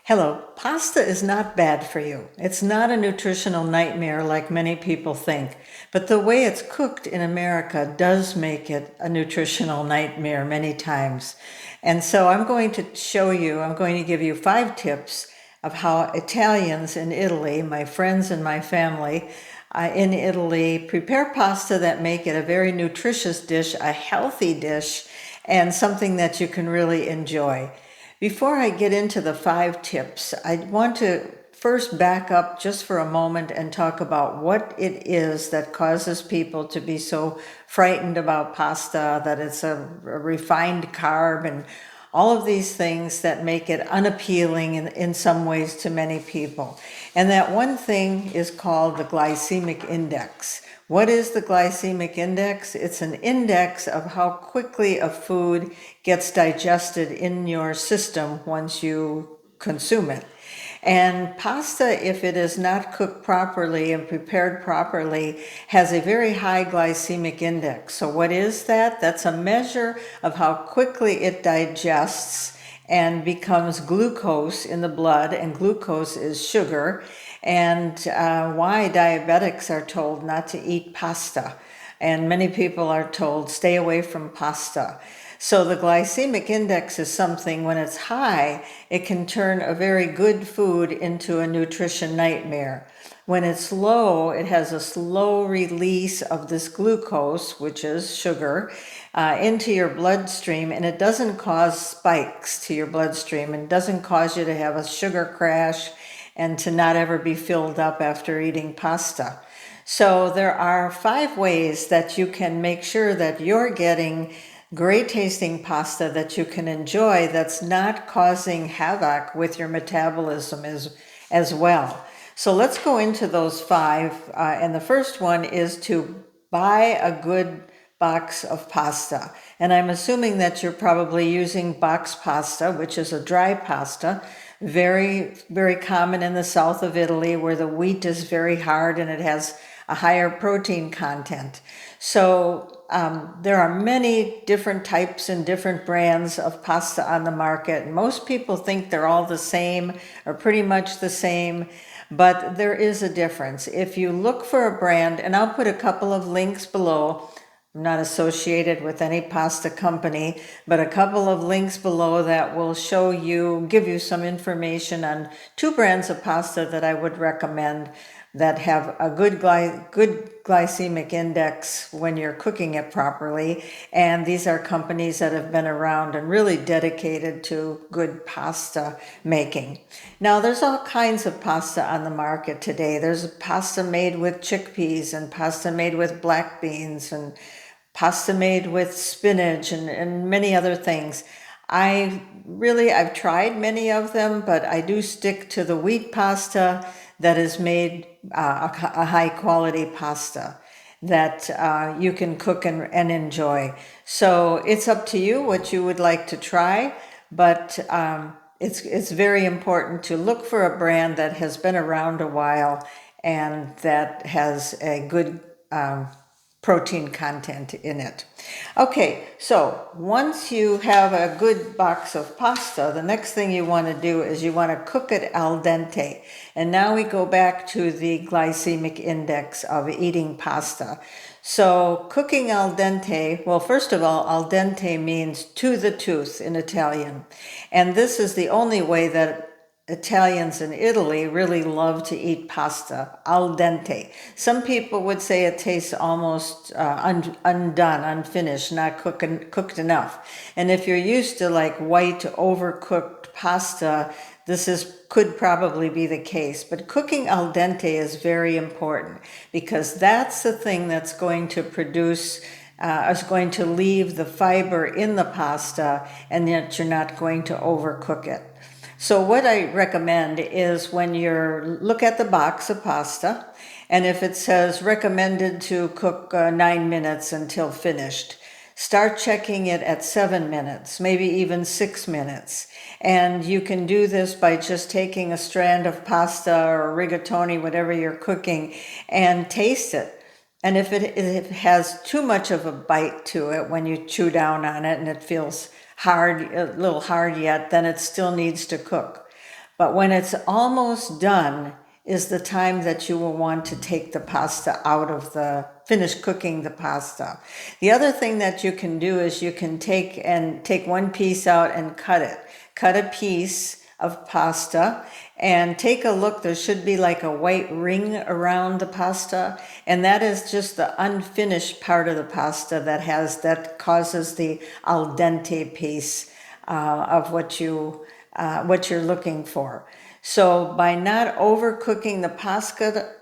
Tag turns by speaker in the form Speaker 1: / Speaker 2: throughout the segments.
Speaker 1: Hello, pasta is not bad for you. It's not a nutritional nightmare like many people think, but the way it's cooked in America does make it a nutritional nightmare many times. And so I'm going to give you 5 tips of how Italians in Italy, my friends and my family in Italy, prepare pasta that make it a very nutritious dish, a healthy dish, and something that you can really enjoy. Before I get into the 5 tips, I want to first back up just for a moment and talk about what it is that causes people to be so frightened about pasta, that it's a refined carb, and all of these things that make it unappealing in some ways to many people. And that one thing is called the glycemic index. What is the glycemic index? It's an index of how quickly a food gets digested in your system once you consume it. And pasta, if it is not cooked properly and prepared properly, has a very high glycemic index. So what is that? That's a measure of how quickly it digests and becomes glucose in the blood, and glucose is sugar, and why diabetics are told not to eat pasta. And many people are told stay away from pasta. So the glycemic index is something, when it's high, it can turn a very good food into a nutrition nightmare. When it's low, it has a slow release of this glucose, which is sugar, into your bloodstream, and it doesn't cause spikes to your bloodstream and doesn't cause you to have a sugar crash and to not ever be filled up after eating pasta. So there are 5 ways that you can make sure that you're getting great tasting pasta that you can enjoy that's not causing havoc with your metabolism as well. So let's go into those 5. And the first one is to buy a good box of pasta. And I'm assuming that you're probably using box pasta, which is a dry pasta, very, very common in the south of Italy, where the wheat is very hard and it has a higher protein content. So there are many different types and different brands of pasta on the market. And most people think they're all the same or pretty much the same, but there is a difference. If you look for a brand, and I'll put a couple of links below. I'm not associated with any pasta company, but a couple of links below that will give you some information on 2 brands of pasta that I would recommend that have a good glycemic index when you're cooking it properly. And these are companies that have been around and really dedicated to good pasta making. Now, there's all kinds of pasta on the market today. There's pasta made with chickpeas and pasta made with black beans and pasta made with spinach and many other things. I've tried many of them, but I do stick to the wheat pasta that is made a high quality pasta that you can cook and enjoy. So it's up to you what you would like to try, but it's very important to look for a brand that has been around a while and that has a good protein content in it. Okay, so once you have a good box of pasta, the next thing you want to do is you want to cook it al dente. And now we go back to the glycemic index of eating pasta. So cooking al dente, well, first of all, al dente means to the tooth in Italian. And this is the only way that Italians in Italy really love to eat pasta, al dente. Some people would say it tastes almost undone, unfinished, not cooked enough. And if you're used to like white, overcooked pasta, could probably be the case. But cooking al dente is very important because that's the thing that's going to is going to leave the fiber in the pasta, and yet you're not going to overcook it. So what I recommend is when look at the box of pasta, and if it says recommended to cook 9 minutes until finished, start checking it at 7 minutes, maybe even 6 minutes. And you can do this by just taking a strand of pasta or rigatoni, whatever you're cooking, and taste it. And if it has too much of a bite to it when you chew down on it and it feels hard, a little hard yet, then it still needs to cook. But when it's almost done is the time that you will want to take the pasta out of finish cooking the pasta. The other thing that you can do is you can take one piece out and cut it. Cut a piece of pasta and take a look. There should be like a white ring around the pasta, and that is just the unfinished part of the pasta that causes the al dente piece of what you're looking for. So by not overcooking the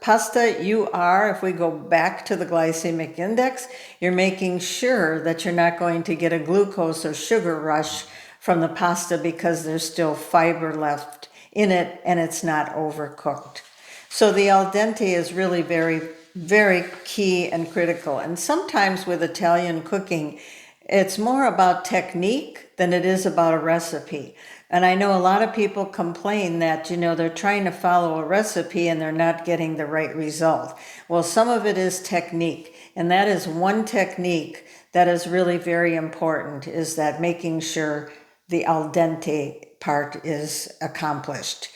Speaker 1: pasta, you are, if we go back to the glycemic index, you're making sure that you're not going to get a glucose or sugar rush from the pasta because there's still fiber left in it and it's not overcooked. So the al dente is really very, very key and critical. And sometimes with Italian cooking, it's more about technique than it is about a recipe. And I know a lot of people complain that, they're trying to follow a recipe and they're not getting the right result. Well, some of it is technique. And that is one technique that is really very important, is that making sure the al dente part is accomplished.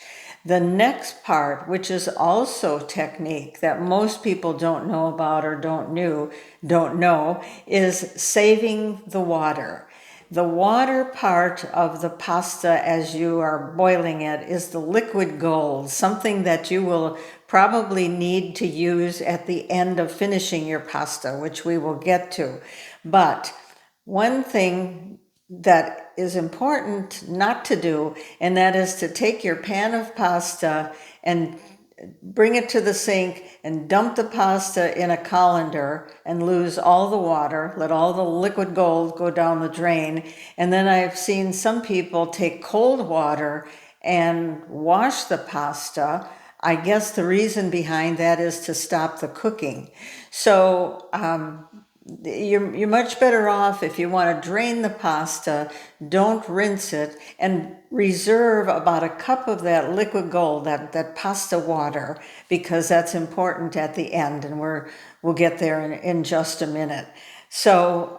Speaker 1: The next part, which is also technique that most people don't know about or don't know, is saving the water. The water part of the pasta as you are boiling it is the liquid gold, something that you will probably need to use at the end of finishing your pasta, which we will get to. But one thing that is important not to do, and that is to take your pan of pasta and bring it to the sink and dump the pasta in a colander and lose all the water, let all the liquid gold go down the drain. And then I've seen some people take cold water and wash the pasta. I guess the reason behind that is to stop the cooking. So you're much better off, if you want to drain the pasta, don't rinse it, and reserve about a cup of that liquid gold, that pasta water, because that's important at the end, and we'll get there in just a minute. So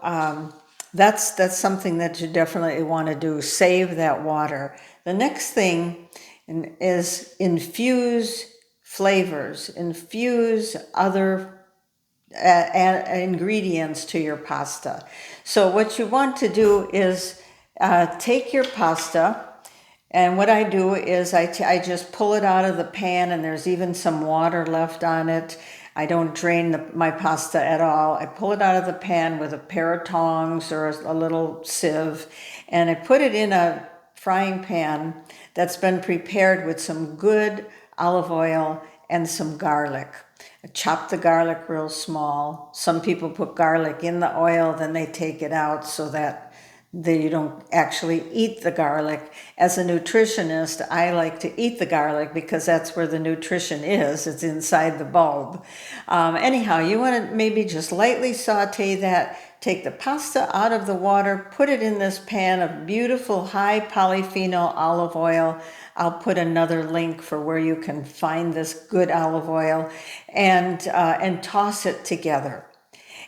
Speaker 1: that's something that you definitely want to do, save that water. The next thing is infuse flavors, infuse other ingredients to your pasta. So what you want to do is take your pasta, and what I do is I just pull it out of the pan, and there's even some water left on it. I don't drain my pasta at all. I pull it out of the pan with a pair of tongs or a little sieve, and I put it in a frying pan that's been prepared with some good olive oil and some garlic. I chop the garlic real small. Some people put garlic in the oil, then they take it out so that you don't actually eat the garlic. As a nutritionist, I like to eat the garlic because that's where the nutrition is. It's inside the bulb. Anyhow, you want to maybe just lightly saute that. Take the pasta out of the water, put it in this pan of beautiful high-polyphenol olive oil. I'll put another link for where you can find this good olive oil, and toss it together.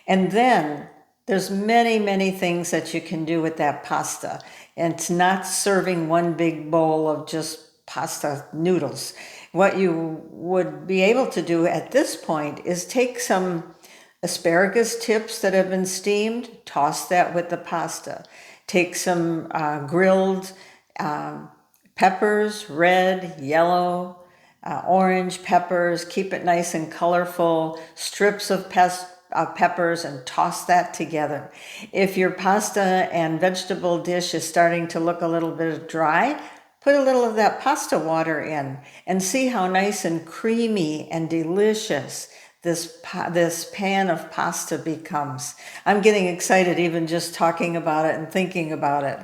Speaker 1: And then there's many, many things that you can do with that pasta. And it's not serving one big bowl of just pasta noodles. What you would be able to do at this point is take some asparagus tips that have been steamed, toss that with the pasta. Take some grilled peppers, red, yellow, orange peppers, keep it nice and colorful, strips of peppers, and toss that together. If your pasta and vegetable dish is starting to look a little bit dry, put a little of that pasta water in and see how nice and creamy and delicious this pan of pasta becomes. I'm getting excited even just talking about it and thinking about it.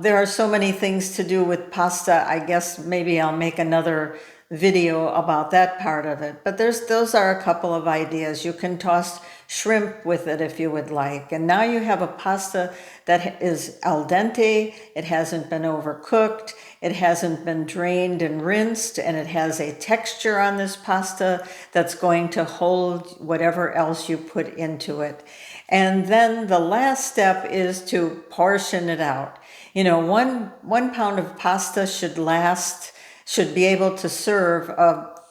Speaker 1: There are so many things to do with pasta. I guess maybe I'll make another video about that part of it. But those are a couple of ideas. You can toss shrimp with it if you would like. And now you have a pasta that is al dente. It hasn't been overcooked. It hasn't been drained and rinsed. And it has a texture on this pasta that's going to hold whatever else you put into it. And then the last step is to portion it out. 1 pound of pasta should last should be able to serve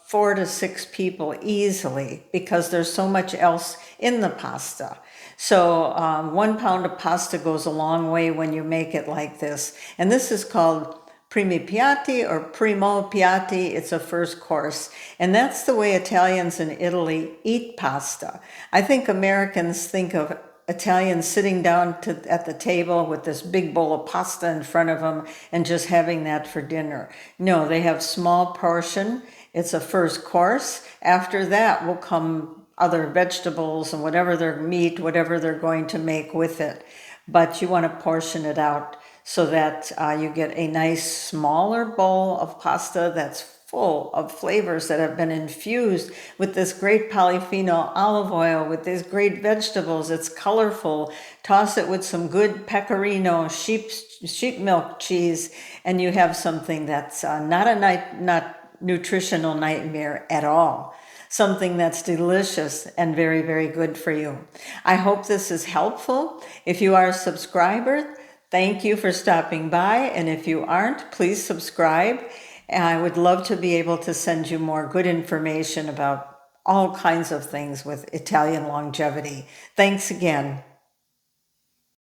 Speaker 1: 4 to 6 people easily because there's so much else in the pasta. So 1 pound of pasta goes a long way when you make it like this. And this is called Primo Piatti. It's a first course. And that's the way Italians in Italy eat pasta. I think Americans think of Italians sitting down at the table with this big bowl of pasta in front of them and just having that for dinner. No, they have small portion. It's a first course. After that will come other vegetables and whatever their meat, whatever they're going to make with it. But you want to portion it out so that you get a nice smaller bowl of pasta that's full of flavors that have been infused with this great polyphenol olive oil, with these great vegetables. It's colorful. Toss it with some good pecorino, sheep milk cheese, and you have something that's not nutritional nightmare at all. Something that's delicious and very, very good for you. I hope this is helpful. If you are a subscriber, thank you for stopping by. And if you aren't, please subscribe. And I would love to be able to send you more good information about all kinds of things with Italian longevity. Thanks again.